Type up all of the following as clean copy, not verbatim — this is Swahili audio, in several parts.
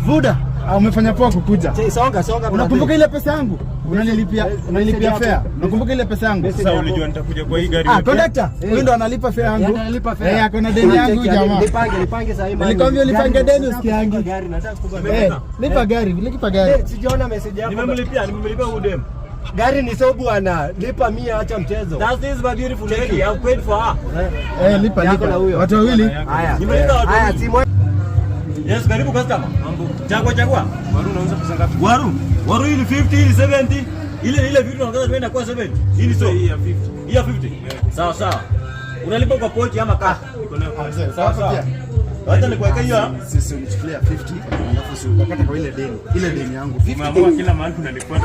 Buda, umefanya poa kukuja. Songa. Unakumbuka ile pesa yangu? Unanilipia fare. Unakumbuka ile pesa yangu? Sasa ulijua nitakuja kwa hii gari. Conductor, huyu ndo analipa fare yangu. Analipa fare. Ako na deni yangu jamaa. Nipange sasa hivi. Nilikwambia lipange deni usikiangi. Gari nataka kukupa. Lipa gari. Sijaona message yako. Nimemlipia udem. Gari ni so bwana. Lipa 100 acha mchezo. That is my beautiful lady. I've paid for her. Lipa. Watu wawili. Haya, simu. Yes, karibu customer. Chagua. Waru unauza pesa ngapi? Waru hii ni 50, hii ni 70. Ile vitu tunaangaza tumeenda kwa 70. Hii ni so. Hii ya 50. Hii ya 50. Sawa. Unalipa kwa pochi ama cash? Sawa. Wacha nikuwekea hiyo. Sisi unichukulia 50, alafu si ukakata kwa ile deni. Ile deni yangu 50. Umeamua kila mahali tunalipa.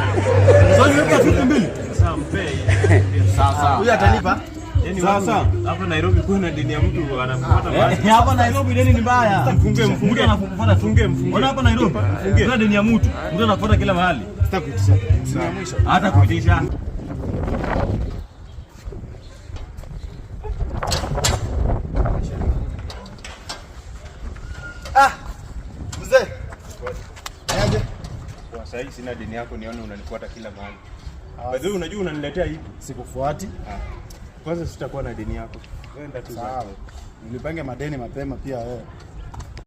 Sasa niweka 50 mbili. Sasa mpe. Sawa. Huyu atalipa. Sasa hapa Nairobi kuna deni ya mtu anafuata basi. Hapa Nairobi deni ni mbaya. Mfunge anafuata funge. Ona hapa Nairobi. Kuna deni ya mtu anafuata kila mahali. Sitakuitisha. Sina mwisho. Hata kuitisha. Mzee. Aje. Kwa sasa sina deni yako nione unanifuata kila mahali. Baadhi unajua unaniletea hivi. Sikufuati. Kwanza sitakuwa na deni yako. Wenda tu. Sawa. Nilipange madeni mapema pia wewe.